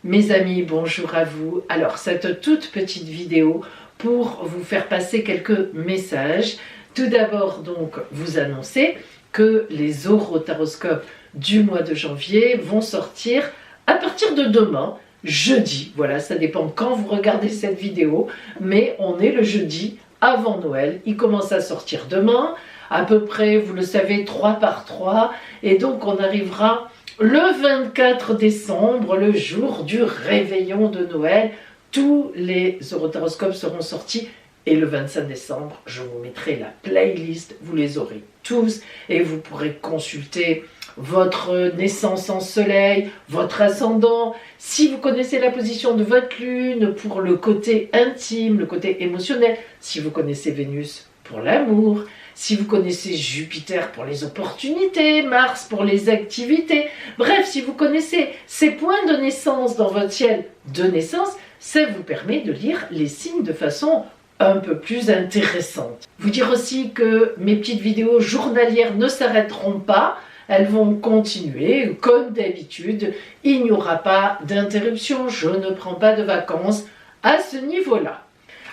Mes amis, bonjour à vous. Alors, cette toute petite vidéo pour vous faire passer quelques messages. Tout d'abord, donc, vous annoncer que les orotaroscopes du mois de janvier vont sortir à partir de demain, jeudi. Voilà, ça dépend quand vous regardez cette vidéo, mais on est le jeudi avant Noël. Il commence à sortir demain, à peu près, vous le savez, 3 par 3, et donc on arrivera le 24 décembre, le jour du réveillon de Noël. Tous les orotaroscopes seront sortis et le 25 décembre, je vous mettrai la playlist, vous les aurez tous et vous pourrez consulter votre naissance en soleil, votre ascendant, si vous connaissez la position de votre lune pour le côté intime, le côté émotionnel, si vous connaissez Vénus pour l'amour, si vous connaissez Jupiter pour les opportunités, Mars pour les activités, bref, si vous connaissez ces points de naissance dans votre ciel de naissance, ça vous permet de lire les signes de façon un peu plus intéressante. Vous dire aussi que mes petites vidéos journalières ne s'arrêteront pas, elles vont continuer comme d'habitude, il n'y aura pas d'interruption, je ne prends pas de vacances à ce niveau-là.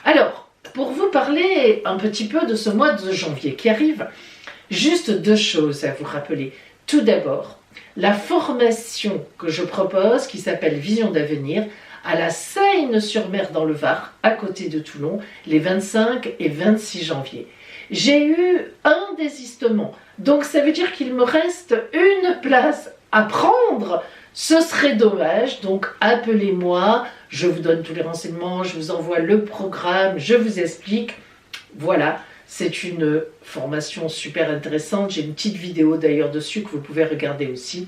Alors, pour vous parler un petit peu de ce mois de janvier qui arrive, juste deux choses à vous rappeler. Tout d'abord, la formation que je propose, qui s'appelle Vision d'avenir, à la Seine-sur-Mer dans le Var, à côté de Toulon, les 25 et 26 janvier. J'ai eu un désistement, donc ça veut dire qu'il me reste une place à prendre. Ce serait dommage, donc appelez-moi, je vous donne tous les renseignements, je vous envoie le programme, je vous explique. Voilà, c'est une formation super intéressante, j'ai une petite vidéo d'ailleurs dessus que vous pouvez regarder aussi.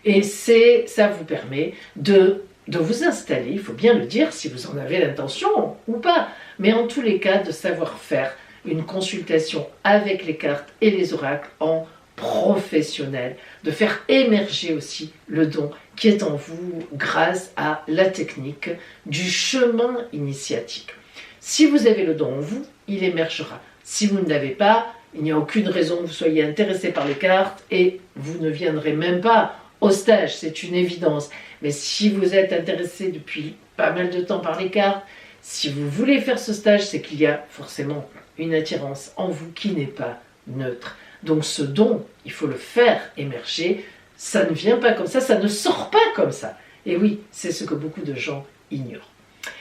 Et ça vous permet de vous installer, il faut bien le dire, si vous en avez l'intention ou pas, mais en tous les cas de savoir faire une consultation avec les cartes et les oracles en professionnel, de faire émerger aussi le don qui est en vous grâce à la technique du chemin initiatique. Si vous avez le don en vous, il émergera. Si vous ne l'avez pas, il n'y a aucune raison que vous soyez intéressé par les cartes et vous ne viendrez même pas au stage, c'est une évidence. Mais si vous êtes intéressé depuis pas mal de temps par les cartes, si vous voulez faire ce stage, c'est qu'il y a forcément une attirance en vous qui n'est pas neutre. Donc ce don, il faut le faire émerger, ça ne vient pas comme ça ne sort pas comme ça. Et oui, c'est ce que beaucoup de gens ignorent.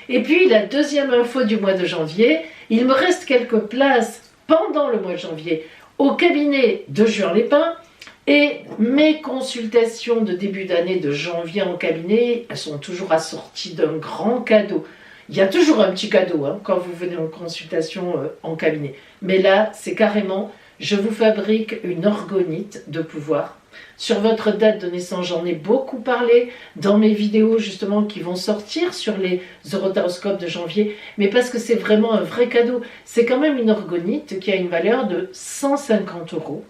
Et puis la deuxième info du mois de janvier, il me reste quelques places pendant le mois de janvier au cabinet de Juan Lépin, et mes consultations de début d'année de janvier en cabinet, elles sont toujours assorties d'un grand cadeau. Il y a toujours un petit cadeau quand vous venez en consultation en cabinet. Mais là, c'est carrément, je vous fabrique une orgonite de pouvoir. Sur votre date de naissance, j'en ai beaucoup parlé dans mes vidéos justement qui vont sortir sur les orotaroscopes de janvier. Mais parce que c'est vraiment un vrai cadeau. C'est quand même une orgonite qui a une valeur de 150 €.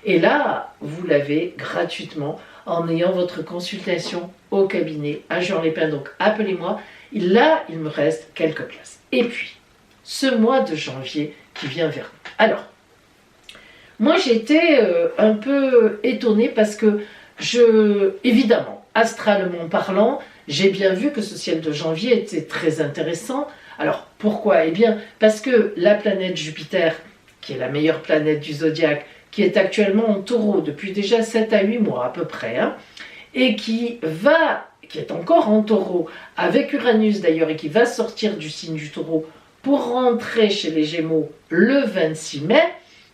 Et là, vous l'avez gratuitement en ayant votre consultation au cabinet à Juan Lépin. Donc appelez-moi. Là, il me reste quelques places. Et puis, ce mois de janvier qui vient vers nous. Alors, moi j'ai été un peu étonnée parce que évidemment, astralement parlant, j'ai bien vu que ce ciel de janvier était très intéressant. Alors pourquoi? Eh bien parce que la planète Jupiter, qui est la meilleure planète du zodiaque, qui est actuellement en Taureau depuis déjà 7 à 8 mois à peu près, et qui est encore en Taureau, avec Uranus d'ailleurs, et qui va sortir du signe du Taureau pour rentrer chez les Gémeaux le 26 mai,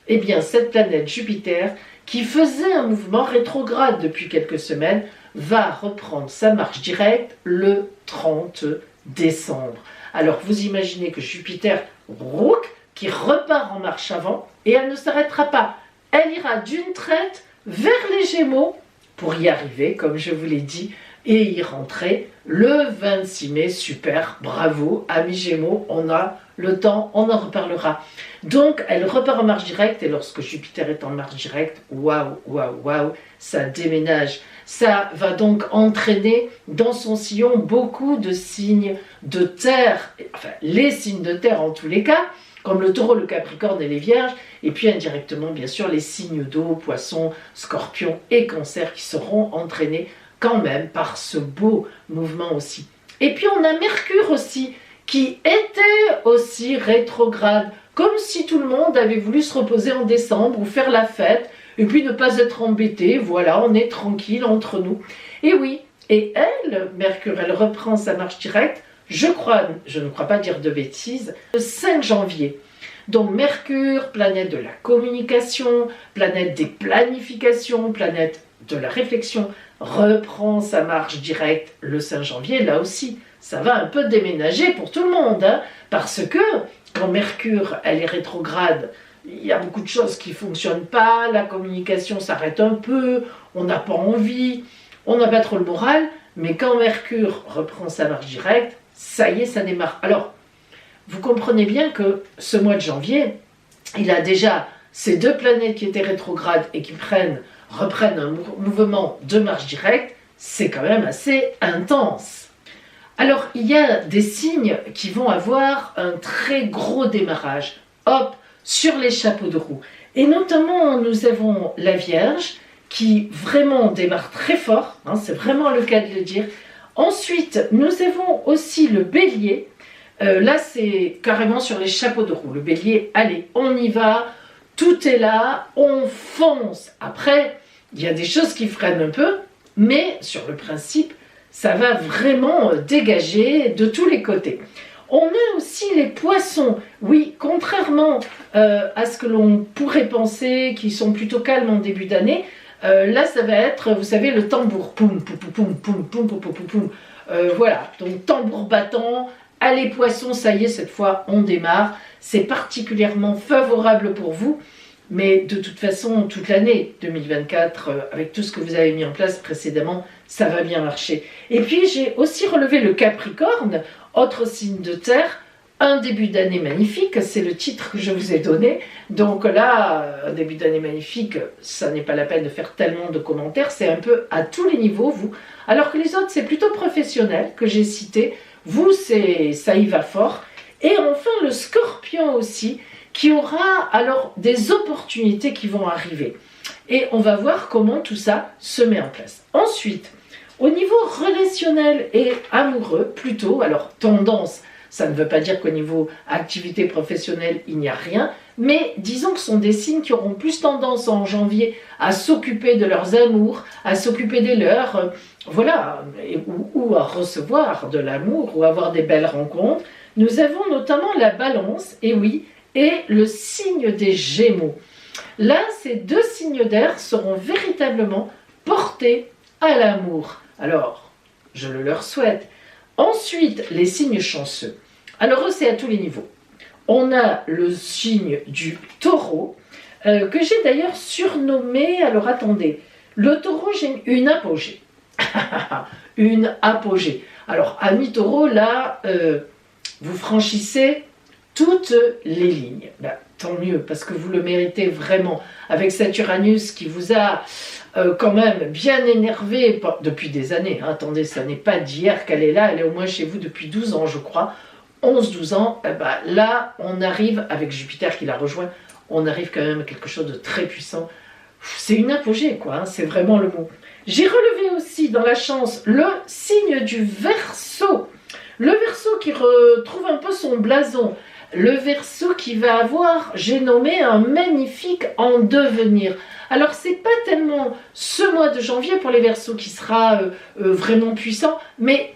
eh bien cette planète Jupiter, qui faisait un mouvement rétrograde depuis quelques semaines, va reprendre sa marche directe le 30 décembre. Alors vous imaginez que Jupiter, qui repart en marche avant, et elle ne s'arrêtera pas. Elle ira d'une traite vers les Gémeaux pour y arriver, comme je vous l'ai dit, et y rentrer le 26 mai. Super, bravo, amis Gémeaux, on a le temps, on en reparlera. Donc, elle repart en marche directe, et lorsque Jupiter est en marche directe, waouh, waouh, waouh, ça déménage. Ça va donc entraîner dans son sillon beaucoup de signes de terre, enfin les signes de terre en tous les cas, comme le Taureau, le Capricorne et les Vierges, et puis indirectement bien sûr les signes d'eau, Poissons, Scorpions et Cancer qui seront entraînés quand même par ce beau mouvement aussi. Et puis on a Mercure aussi, qui était aussi rétrograde, comme si tout le monde avait voulu se reposer en décembre ou faire la fête, et puis ne pas être embêté, voilà, on est tranquille entre nous. Et oui, et elle, Mercure, elle reprend sa marche directe, je ne crois pas dire de bêtises, le 5 janvier. Donc Mercure, planète de la communication, planète des planifications, planète de la réflexion, reprend sa marche directe le 5 janvier. Là aussi, ça va un peu déménager pour tout le monde, hein, parce que quand Mercure, elle est rétrograde, il y a beaucoup de choses qui ne fonctionnent pas, la communication s'arrête un peu, on n'a pas envie, on n'a pas trop le moral, mais quand Mercure reprend sa marche directe, ça y est, ça démarre. Alors, vous comprenez bien que ce mois de janvier, il a déjà ces deux planètes qui étaient rétrogrades et qui reprennent un mouvement de marche directe, c'est quand même assez intense. Alors, il y a des signes qui vont avoir un très gros démarrage, hop, sur les chapeaux de roue. Et notamment, nous avons la Vierge, qui vraiment démarre très fort, hein, c'est vraiment le cas de le dire. Ensuite, nous avons aussi le Bélier. Là, c'est carrément sur les chapeaux de roue. Le Bélier, allez, on y va, tout est là, on fonce. Après, il y a des choses qui freinent un peu, mais sur le principe, ça va vraiment dégager de tous les côtés. On a aussi les Poissons. Oui, contrairement à ce que l'on pourrait penser, qui sont plutôt calmes en début d'année, là, ça va être, vous savez, le tambour. Poum, poum, poum, poum, poum, poum, poum, poum, poum. Voilà, donc tambour battant. Allez Poissons, ça y est, cette fois, on démarre. C'est particulièrement favorable pour vous. Mais de toute façon, toute l'année 2024, avec tout ce que vous avez mis en place précédemment, ça va bien marcher. Et puis, j'ai aussi relevé le Capricorne, autre signe de terre. Un début d'année magnifique, c'est le titre que je vous ai donné. Donc là, un début d'année magnifique, ça n'est pas la peine de faire tellement de commentaires. C'est un peu à tous les niveaux, vous. Alors que les autres, c'est plutôt professionnel que j'ai cité. Vous, ça y va fort. Et enfin, le Scorpion aussi, qui aura alors des opportunités qui vont arriver. Et on va voir comment tout ça se met en place. Ensuite, au niveau relationnel et amoureux, plutôt, alors tendance, ça ne veut pas dire qu'au niveau activité professionnelle, il n'y a rien, mais disons que ce sont des signes qui auront plus tendance en janvier à s'occuper de leurs amours, à s'occuper des leurs, voilà, ou à recevoir de l'amour, ou avoir des belles rencontres. Nous avons notamment la Balance, et oui, et le signe des Gémeaux. Là, ces deux signes d'air seront véritablement portés à l'amour. Alors, je le leur souhaite. Ensuite, les signes chanceux. Alors eux, c'est à tous les niveaux. On a le signe du Taureau, que j'ai d'ailleurs surnommé, alors attendez, le Taureau, j'ai une apogée. Une apogée. Alors, ami Taureau, là, vous franchissez toutes les lignes. Ben, tant mieux, parce que vous le méritez vraiment. Avec cet Uranus qui vous a quand même bien énervé depuis des années. Hein. Attendez, ça n'est pas d'hier qu'elle est là, elle est au moins chez vous depuis 12 ans, je crois. 11-12 ans, eh ben, là, on arrive, avec Jupiter qui la rejoint, on arrive quand même à quelque chose de très puissant. C'est une apogée, quoi, hein, c'est vraiment le mot. J'ai relevé aussi dans la chance le signe du Verseau. Le Verseau qui retrouve un peu son blason. Le Verseau qui va avoir, j'ai nommé, un magnifique en devenir. Alors, c'est pas tellement ce mois de janvier pour les Verseaux qui sera vraiment puissant, mais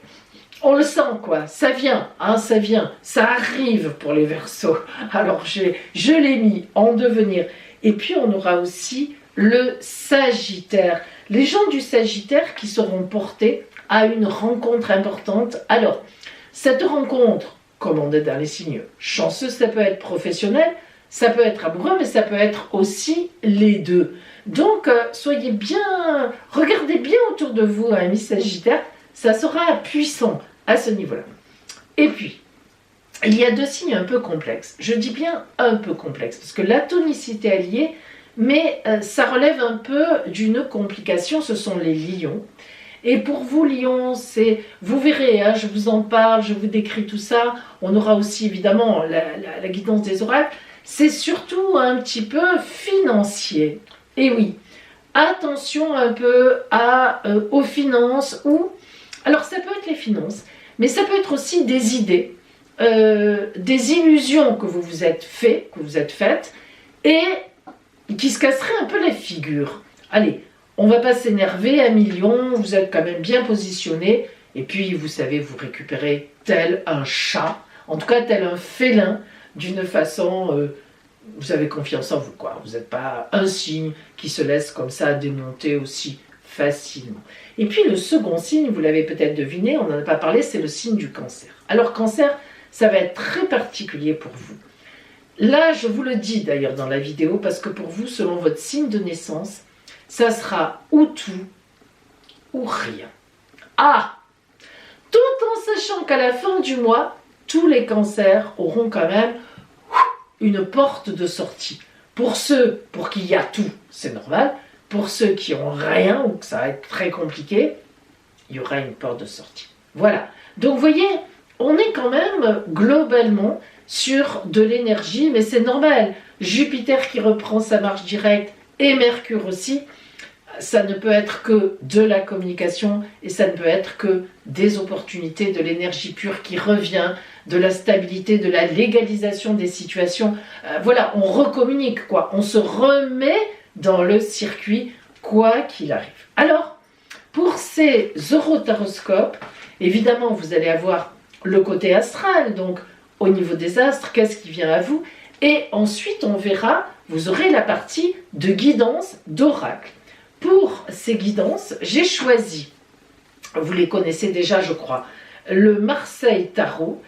on le sent, quoi. Ça vient, hein, ça vient. Ça arrive pour les Verseaux. Alors, je l'ai mis en devenir. Et puis, on aura aussi le Sagittaire. Les gens du Sagittaire qui seront portés à une rencontre importante. Alors, cette rencontre, comme on est dans les signes chanceux, ça peut être professionnel, ça peut être amoureux, mais ça peut être aussi les deux. Donc, soyez bien, regardez bien autour de vous, amis Sagittaire, ça sera puissant à ce niveau-là. Et puis, il y a deux signes un peu complexes. Je dis bien un peu complexes, parce que la tonicité est liée, mais ça relève un peu d'une complication, ce sont les lions. Et pour vous, Lion, vous verrez, hein, je vous en parle, je vous décris tout ça. On aura aussi évidemment la guidance des oracles. C'est surtout un petit peu financier. Et oui, attention un peu aux finances ou... Alors ça peut être les finances, mais ça peut être aussi des idées, des illusions que vous vous êtes faites et qui se casseraient un peu les figures. Allez, on va pas s'énerver à millions, vous êtes quand même bien positionné et puis vous savez vous récupérer tel un chat, en tout cas tel un félin, d'une façon... vous avez confiance en vous, quoi. Vous n'êtes pas un signe qui se laisse comme ça démonter aussi facilement. Et puis le second signe, vous l'avez peut-être deviné, on n'en a pas parlé, c'est le signe du cancer. Alors cancer, ça va être très particulier pour vous. Là, je vous le dis d'ailleurs dans la vidéo, parce que pour vous, selon votre signe de naissance, ça sera ou tout ou rien. Ah! Tout en sachant qu'à la fin du mois, tous les cancers auront quand même une porte de sortie. Pour ceux pour qui il y a tout, c'est normal. Pour ceux qui n'ont rien ou que ça va être très compliqué, il y aura une porte de sortie. Voilà. Donc vous voyez, on est quand même globalement sur de l'énergie, mais c'est normal. Jupiter qui reprend sa marche directe et Mercure aussi, ça ne peut être que de la communication et ça ne peut être que des opportunités, de l'énergie pure qui revient, de la stabilité, de la légalisation des situations. Voilà, on recommunique, quoi. On se remet dans le circuit, quoi qu'il arrive. Alors, pour ces eurotaroscopes, évidemment, vous allez avoir le côté astral, donc au niveau des astres, qu'est-ce qui vient à vous? Et ensuite, on verra, vous aurez la partie de guidance d'oracle. Pour ces guidances, j'ai choisi, vous les connaissez déjà je crois, le Marseille Tarot,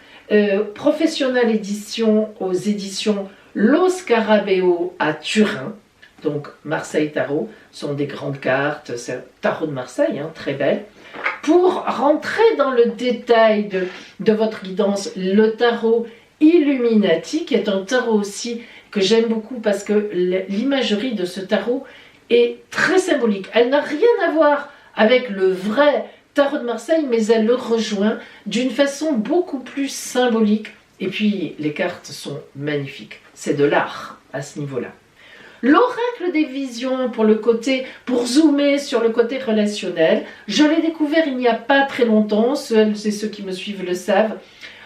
professionnelle édition aux éditions Lo Scarabeo à Turin. Donc Marseille Tarot sont des grandes cartes, c'est un tarot de Marseille, hein, très belle. Pour rentrer dans le détail de votre guidance, le tarot Illuminati, qui est un tarot aussi que j'aime beaucoup parce que l'imagerie de ce tarot est très symbolique. Elle n'a rien à voir avec le vrai tarot de Marseille, mais elle le rejoint d'une façon beaucoup plus symbolique. Et puis, les cartes sont magnifiques. C'est de l'art à ce niveau-là. L'oracle des visions, pour zoomer sur le côté relationnel, je l'ai découvert il n'y a pas très longtemps, ceux qui me suivent le savent.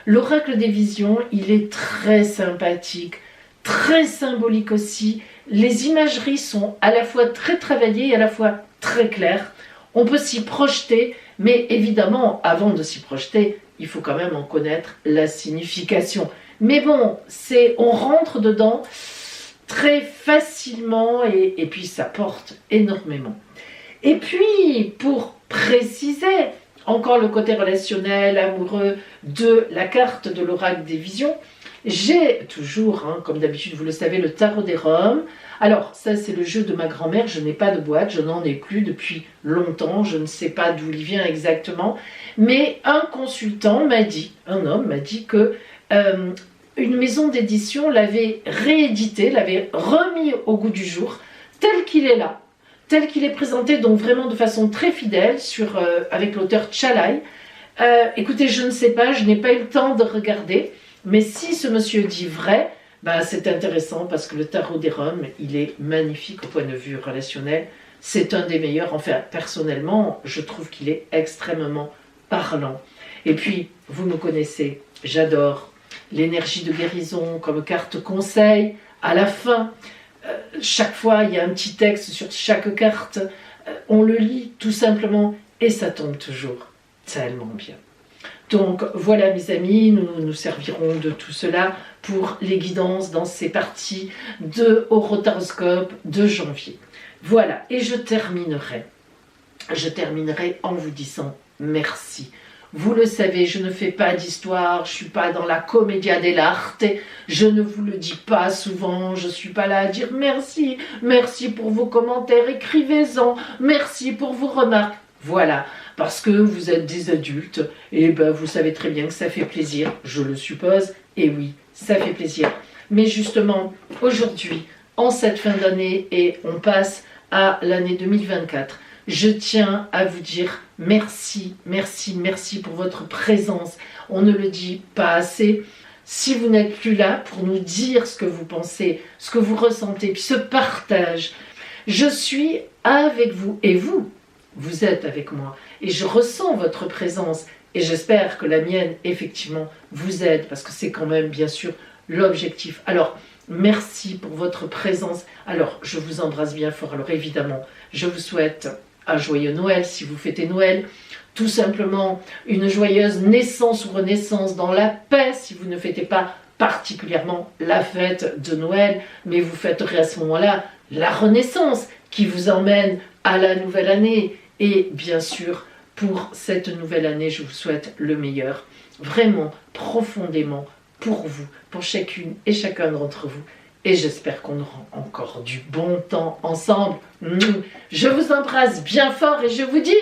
L'oracle des visions, il est très sympathique, très symbolique aussi. Les imageries sont à la fois très travaillées et à la fois très claires. On peut s'y projeter, mais évidemment, avant de s'y projeter, il faut quand même en connaître la signification. Mais bon, on rentre dedans très facilement et puis ça porte énormément. Et puis, pour préciser encore le côté relationnel, amoureux de la carte de l'oracle des visions, j'ai toujours, hein, comme d'habitude, vous le savez, le tarot des Roms. Alors, ça, c'est le jeu de ma grand-mère. Je n'ai pas de boîte, je n'en ai plus depuis longtemps. Je ne sais pas d'où il vient exactement. Mais un consultant m'a dit, un homme m'a dit que une maison d'édition l'avait réédité, l'avait remis au goût du jour, tel qu'il est là, tel qu'il est présenté, donc vraiment de façon très fidèle, avec l'auteur Tchalai. Écoutez, je ne sais pas, je n'ai pas eu le temps de regarder. Mais si ce monsieur dit vrai, ben c'est intéressant parce que le tarot des Roms, il est magnifique au point de vue relationnel. C'est un des meilleurs, enfin personnellement, je trouve qu'il est extrêmement parlant. Et puis, vous me connaissez, j'adore l'énergie de guérison comme carte conseil. À la fin, chaque fois, il y a un petit texte sur chaque carte. On le lit tout simplement et ça tombe toujours tellement bien. Donc voilà mes amis, nous nous servirons de tout cela pour les guidances dans ces parties de horoscope de janvier. Voilà, et je terminerai en vous disant merci. Vous le savez, je ne fais pas d'histoire, je ne suis pas dans la commedia dell'arte, je ne vous le dis pas souvent, je ne suis pas là à dire merci, merci pour vos commentaires, écrivez-en, merci pour vos remarques. Voilà, parce que vous êtes des adultes, et ben vous savez très bien que ça fait plaisir, je le suppose, et oui, ça fait plaisir. Mais justement, aujourd'hui, en cette fin d'année, et on passe à l'année 2024, je tiens à vous dire merci, merci, merci pour votre présence. On ne le dit pas assez. Si vous n'êtes plus là pour nous dire ce que vous pensez, ce que vous ressentez, puis ce partage, Je suis avec vous et vous êtes avec moi. Et je ressens votre présence et j'espère que la mienne, effectivement, vous aide parce que c'est quand même, bien sûr, l'objectif. Alors, merci pour votre présence. Alors, je vous embrasse bien fort. Alors, évidemment, je vous souhaite un joyeux Noël si vous fêtez Noël. Tout simplement, une joyeuse naissance ou renaissance dans la paix si vous ne fêtez pas particulièrement la fête de Noël, mais vous fêterez à ce moment-là la renaissance qui vous emmène à la nouvelle année. Et bien sûr, pour cette nouvelle année, je vous souhaite le meilleur, vraiment, profondément, pour vous, pour chacune et chacun d'entre vous. Et j'espère qu'on aura encore du bon temps ensemble. Je vous embrasse bien fort et je vous dis